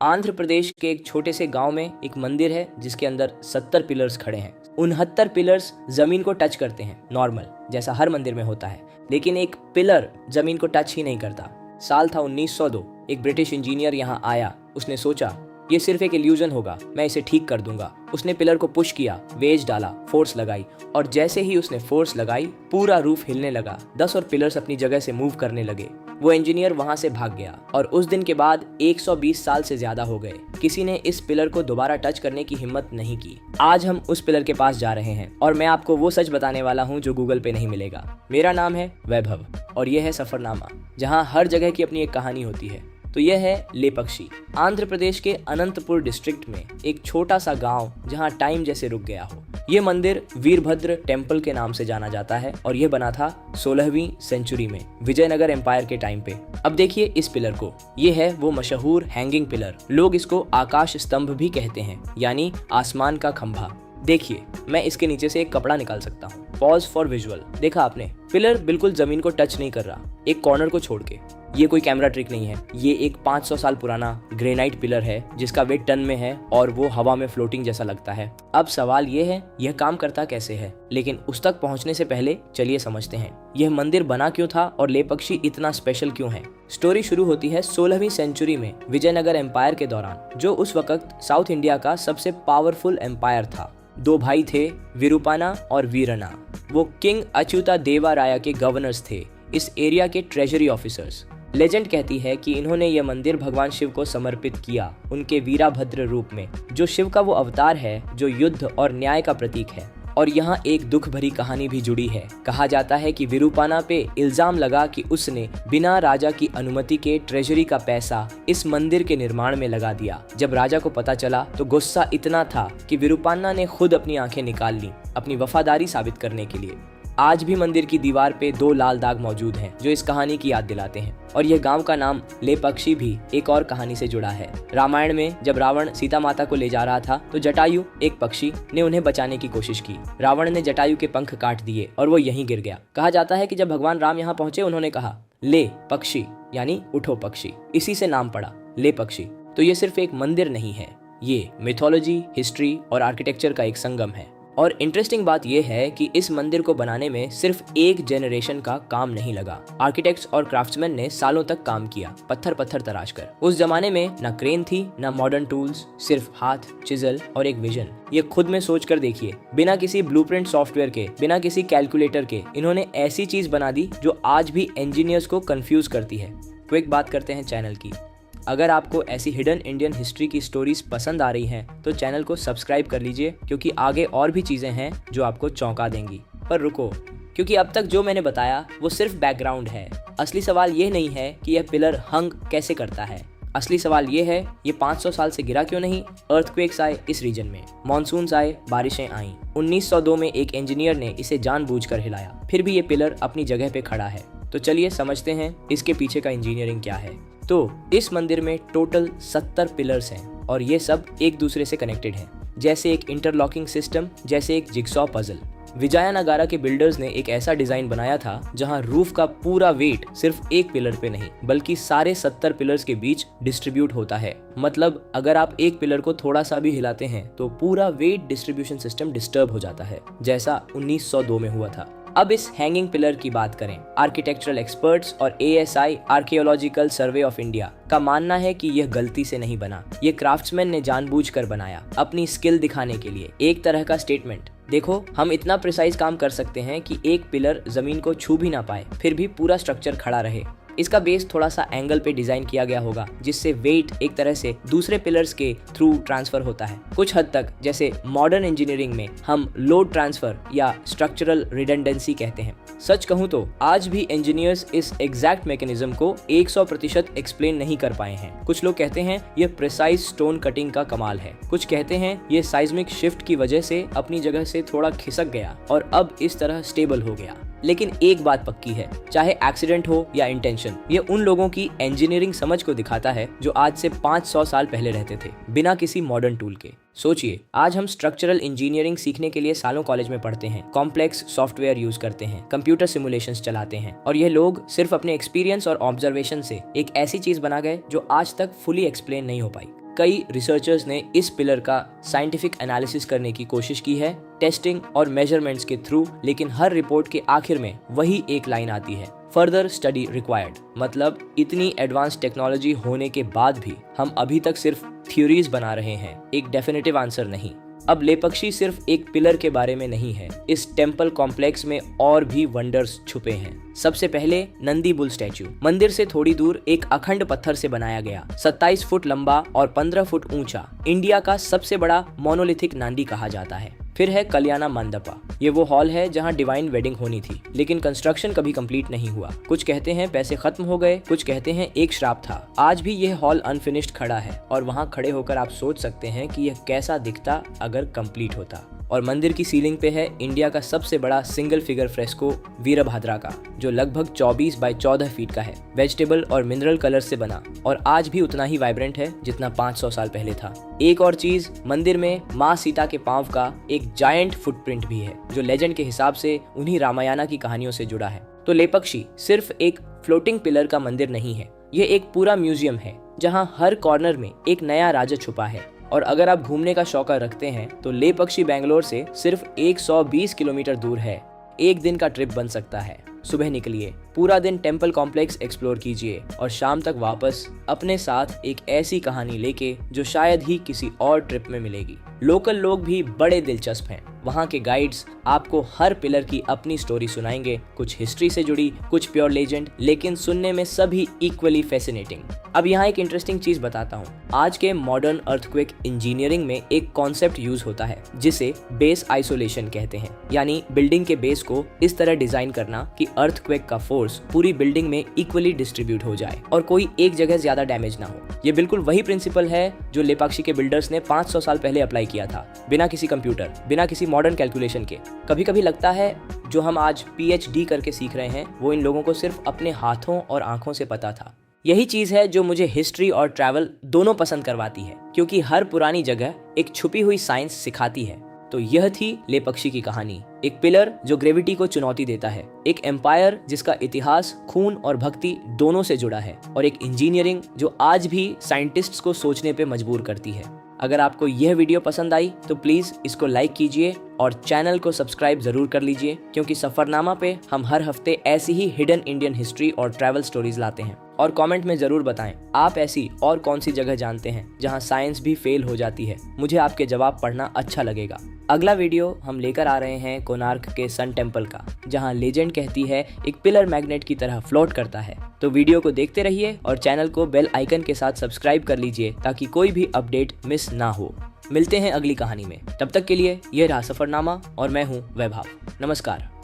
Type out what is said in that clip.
आंध्र प्रदेश के एक छोटे से गांव में एक मंदिर है जिसके अंदर 70 पिलर्स खड़े हैं। 69 पिलर्स जमीन को टच करते हैं, नॉर्मल जैसा हर मंदिर में होता है, लेकिन एक पिलर जमीन को टच ही नहीं करता। साल था 1902। एक ब्रिटिश इंजीनियर यहाँ आया। उसने सोचा ये सिर्फ एक इल्यूजन होगा, मैं इसे ठीक कर दूंगा। उसने पिलर को पुश किया, वेज डाला, फोर्स लगाई, और जैसे ही उसने फोर्स लगाई पूरा रूफ हिलने लगा। 10 और पिलर्स अपनी जगह से मूव करने लगे। वो इंजीनियर वहां से भाग गया और उस दिन के बाद 120 साल से ज्यादा हो गए, किसी ने इस पिलर को दोबारा टच करने की हिम्मत नहीं की। आज हम उस पिलर के पास जा रहे हैं और मैं आपको वो सच बताने वाला हूँ जो गूगल पे नहीं मिलेगा। मेरा नाम है वैभव और ये है सफरनामा, जहाँ हर जगह की अपनी एक कहानी होती है। तो यह है लेपक्षी, आंध्र प्रदेश के अनंतपुर डिस्ट्रिक्ट में एक छोटा सा गांव जहां टाइम जैसे रुक गया हो। ये मंदिर वीरभद्र टेम्पल के नाम से जाना जाता है और यह बना था 16वीं सेंचुरी में, विजयनगर एम्पायर के टाइम पे। अब देखिए इस पिलर को, ये है वो मशहूर हैंगिंग पिलर। लोग इसको आकाश स्तंभ भी कहते हैं, यानी आसमान का खंभा। देखिए मैं इसके नीचे से एक कपड़ा निकाल सकता हूँ। Pause for visual. देखा आपने, पिलर बिल्कुल जमीन को टच नहीं कर रहा, एक कॉर्नर को छोड़ के। ये कोई कैमरा ट्रिक नहीं है, ये एक 500 साल पुराना ग्रेनाइट पिलर है जिसका वेट टन में है और वो हवा में फ्लोटिंग जैसा लगता है। अब सवाल ये है, यह काम करता कैसे है? लेकिन उस तक पहुंचने से पहले चलिए समझते हैं यह मंदिर बना क्यों था और लेपक्षी इतना स्पेशल क्यों है। स्टोरी शुरू होती है 16वीं सेंचुरी में, विजयनगर एम्पायर के दौरान, जो उस वक्त साउथ इंडिया का सबसे पावरफुल एम्पायर था। 2 भाई थे, विरूपाना और वीरना। वो किंग अच्युता देवा राया के गवर्नर्स थे, इस एरिया के ट्रेजरी ऑफिसर्स। लेजेंड कहती है कि इन्होंने यह मंदिर भगवान शिव को समर्पित किया, उनके वीरभद्र रूप में, जो शिव का वो अवतार है जो युद्ध और न्याय का प्रतीक है। और यहाँ एक दुख भरी कहानी भी जुड़ी है। कहा जाता है कि विरूपाना पे इल्जाम लगा कि उसने बिना राजा की अनुमति के ट्रेजरी का पैसा इस मंदिर के निर्माण में लगा दिया। जब राजा को पता चला तो गुस्सा इतना था कि विरूपाना ने खुद अपनी आंखें निकाल ली, अपनी वफादारी साबित करने के लिए। आज भी मंदिर की दीवार पे 2 लाल दाग मौजूद हैं जो इस कहानी की याद दिलाते हैं। और यह गांव का नाम लेपक्षी भी एक और कहानी से जुड़ा है। रामायण में जब रावण सीता माता को ले जा रहा था तो जटायु, एक पक्षी, ने उन्हें बचाने की कोशिश की। रावण ने जटायु के पंख काट दिए और वो यहीं गिर गया। कहा जाता है कि जब भगवान राम यहाँ पहुंचे उन्होंने कहा ले पक्षी, यानी उठो पक्षी। इसी से नाम पड़ा लेपक्षी। तो ये सिर्फ एक मंदिर नहीं है, ये मिथोलॉजी, हिस्ट्री और आर्किटेक्चर का एक संगम है। और इंटरेस्टिंग बात यह है कि इस मंदिर को बनाने में सिर्फ एक जनरेशन का काम नहीं लगा। आर्किटेक्ट्स और क्राफ्ट्समैन ने सालों तक काम किया, पत्थर तराश कर। उस जमाने में ना क्रेन थी, ना मॉडर्न टूल्स, सिर्फ हाथ, चिजल और एक विजन। ये खुद में सोच कर देखिए, बिना किसी ब्लूप्रिंट सॉफ्टवेयर के, बिना किसी कैलकुलेटर के, इन्होंने ऐसी चीज बना दी जो आज भी इंजीनियर्स को कंफ्यूज करती है। क्विक बात करते हैं चैनल की। अगर आपको ऐसी हिडन इंडियन हिस्ट्री की स्टोरीज पसंद आ रही हैं तो चैनल को सब्सक्राइब कर लीजिए, क्योंकि आगे और भी चीज़ें हैं जो आपको चौंका देंगी। पर रुको, क्योंकि अब तक जो मैंने बताया वो सिर्फ बैकग्राउंड है। असली सवाल ये नहीं है कि यह पिलर हंग कैसे करता है। असली सवाल ये है, ये 500 साल से गिरा क्यों नहीं? अर्थक्वेक्स आए इस रीजन में, मॉनसून्स आए, बारिशें आईं। 1902 में एक इंजीनियर ने इसे जानबूझकर हिलाया, फिर भी ये पिलर अपनी जगह पे खड़ा है। तो चलिए समझते हैं इसके पीछे का इंजीनियरिंग क्या है। तो इस मंदिर में टोटल 70 पिलर्स हैं और ये सब एक दूसरे से कनेक्टेड हैं, जैसे एक इंटरलॉकिंग सिस्टम, जैसे एक जिगसॉ पजल। विजयनगरा के बिल्डर्स ने एक ऐसा डिजाइन बनाया था जहां रूफ का पूरा वेट सिर्फ एक पिलर पे नहीं बल्कि सारे 70 पिलर्स के बीच डिस्ट्रीब्यूट होता है। मतलब अगर आप एक पिलर को थोड़ा सा भी हिलाते हैं तो पूरा वेट डिस्ट्रीब्यूशन सिस्टम डिस्टर्ब हो जाता है, जैसा 1902 में हुआ था। अब इस हैंगिंग पिलर की बात करें। आर्किटेक्चरल एक्सपर्ट्स और ASI, archaeological survey of India, का मानना है कि यह गलती से नहीं बना, ये क्राफ्ट्समैन ने जानबूझकर बनाया, अपनी स्किल दिखाने के लिए। एक तरह का स्टेटमेंट। देखो, हम इतना प्रिसाइज काम कर सकते हैं कि एक पिलर जमीन को छू भी ना पाए, फिर भी पूरा स्ट्रक्चर खड़ा रहे। इसका बेस थोड़ा सा एंगल पे डिजाइन किया गया होगा, जिससे वेट एक तरह से दूसरे पिलर्स के थ्रू ट्रांसफर होता है। कुछ हद तक जैसे मॉडर्न इंजीनियरिंग में हम लोड ट्रांसफर या स्ट्रक्चरल रिडंडेंसी कहते हैं। सच कहूँ तो आज भी इंजीनियर्स इस एग्जैक्ट मैकेनिज्म को 100% एक्सप्लेन नहीं कर पाए हैं। कुछ लोग कहते हैं यह प्रिसाइज स्टोन कटिंग का कमाल है, कुछ कहते हैं यह साइज्मिक शिफ्ट की वजह से अपनी जगह से थोड़ा खिसक गया और अब इस तरह स्टेबल हो गया। लेकिन एक बात पक्की है, चाहे एक्सीडेंट हो या इंटेंशन, ये उन लोगों की इंजीनियरिंग समझ को दिखाता है जो आज से 500 साल पहले रहते थे, बिना किसी मॉडर्न टूल के। सोचिए, आज हम स्ट्रक्चरल इंजीनियरिंग सीखने के लिए सालों कॉलेज में पढ़ते हैं, कॉम्प्लेक्स सॉफ्टवेयर यूज करते हैं, कंप्यूटर सिमुलेशंस चलाते हैं, और ये लोग सिर्फ अपने एक्सपीरियंस और ऑब्जर्वेशन से एक ऐसी चीज बना गए जो आज तक फुली एक्सप्लेन नहीं हो पाई। कई रिसर्चर्स ने इस पिलर का साइंटिफिक एनालिसिस करने की कोशिश की है, टेस्टिंग और मेजरमेंट्स के थ्रू, लेकिन हर रिपोर्ट के आखिर में वही एक लाइन आती है, फर्दर स्टडी रिक्वायर्ड। मतलब इतनी एडवांस टेक्नोलॉजी होने के बाद भी हम अभी तक सिर्फ थ्योरीज बना रहे हैं, एक डेफिनेटिव आंसर नहीं। अब लेपक्षी सिर्फ एक पिलर के बारे में नहीं है, इस टेम्पल कॉम्प्लेक्स में और भी वंडर्स छुपे हैं। सबसे पहले नंदी बुल स्टैचू मंदिर से थोड़ी दूर एक अखंड पत्थर से बनाया गया, 27 फुट लंबा और 15 फुट ऊंचा, इंडिया का सबसे बड़ा मोनोलिथिक नांदी कहा जाता है। फिर है कल्याणा मंडपा, ये वो हॉल है जहां डिवाइन वेडिंग होनी थी, लेकिन कंस्ट्रक्शन कभी कंप्लीट नहीं हुआ। कुछ कहते हैं पैसे खत्म हो गए, कुछ कहते हैं एक श्राप था। आज भी यह हॉल अनफिनिश्ड खड़ा है और वहां खड़े होकर आप सोच सकते हैं कि यह कैसा दिखता अगर कंप्लीट होता। और मंदिर की सीलिंग पे है इंडिया का सबसे बड़ा सिंगल फिगर फ्रेस्को वीरभद्रा का, जो लगभग 24 बाय 14 फीट का है, वेजिटेबल और मिनरल कलर से बना और आज भी उतना ही वाइब्रेंट है जितना 500 साल पहले था। एक और चीज, मंदिर में माँ सीता के पांव का एक जायंट फुटप्रिंट भी है, जो लेजेंड के हिसाब से उन्हीं रामायणा की कहानियों से जुड़ा है। तो लेपक्षी सिर्फ एक फ्लोटिंग पिलर का मंदिर नहीं है, ये एक पूरा म्यूजियम है जहाँ हर कॉर्नर में एक नया राजा छुपा है। और अगर आप घूमने का शौक रखते हैं तो लेपक्षी बेंगलोर से सिर्फ 120 किलोमीटर दूर है। एक दिन का ट्रिप बन सकता है। सुबह निकलिए, पूरा दिन टेम्पल कॉम्प्लेक्स एक्सप्लोर कीजिए और शाम तक वापस अपने साथ एक ऐसी कहानी लेके जो शायद ही किसी और ट्रिप में मिलेगी। लोकल लोग भी बड़े दिलचस्प हैं। वहाँ के गाइड्स आपको हर पिलर की अपनी स्टोरी सुनाएंगे, कुछ हिस्ट्री से जुड़ी, कुछ प्योर लेजेंड, लेकिन सुनने में सभी इक्वली फैसिनेटिंग। अब यहाँ एक इंटरेस्टिंग चीज बताता हूँ। आज के मॉडर्न अर्थक्वेक इंजीनियरिंग में एक कॉन्सेप्ट यूज होता है जिसे बेस आइसोलेशन कहते हैं, यानी बिल्डिंग के बेस को इस तरह डिजाइन करना कि अर्थक्वेक का फोर्स पूरी बिल्डिंग में इक्वली डिस्ट्रीब्यूट हो जाए और कोई एक जगह ज्यादा डैमेज ना हो। ये बिल्कुल वही प्रिंसिपल है जो लेपाक्षी के बिल्डर्स ने 500 साल पहले अप्लाई किया था, बिना किसी कंप्यूटर, बिना किसी मॉडर्न कैलकुलेशन के। कभी कभी लगता है जो हम आज PhD करके सीख रहे हैं वो इन लोगों को सिर्फ अपने हाथों और आंखों से पता था। यही चीज है जो मुझे हिस्ट्री और ट्रैवल दोनों पसंद करवाती है, क्योंकि हर पुरानी जगह एक छुपी हुई साइंस सिखाती है। तो यह थी लेपक्षी की कहानी, एक पिलर जो ग्रेविटी को चुनौती देता है, एक एम्पायर जिसका इतिहास खून और भक्ति दोनों से जुड़ा है, और एक इंजीनियरिंग जो आज भी साइंटिस्ट्स को सोचने पे मजबूर करती है। अगर आपको यह वीडियो पसंद आई तो प्लीज इसको लाइक कीजिए और चैनल को सब्सक्राइब जरूर कर लीजिए, क्योंकि सफरनामा पे हम हर हफ्ते ऐसी ही हिडन इंडियन हिस्ट्री और ट्रैवल स्टोरीज लाते हैं। और कमेंट में जरूर बताएं आप ऐसी और कौन सी जगह जानते हैं जहां साइंस भी फेल हो जाती है। मुझे आपके जवाब पढ़ना अच्छा लगेगा। अगला वीडियो हम लेकर आ रहे हैं कोणार्क के सन टेम्पल का, जहां लेजेंड कहती है एक पिलर मैग्नेट की तरह फ्लोट करता है। तो वीडियो को देखते रहिए और चैनल को बेल आइकन के साथ सब्सक्राइब कर लीजिए ताकि कोई भी अपडेट मिस ना हो। मिलते हैं अगली कहानी में, तब तक के लिए यह रहा सफरनामा और मैं हूँ वैभव। नमस्कार।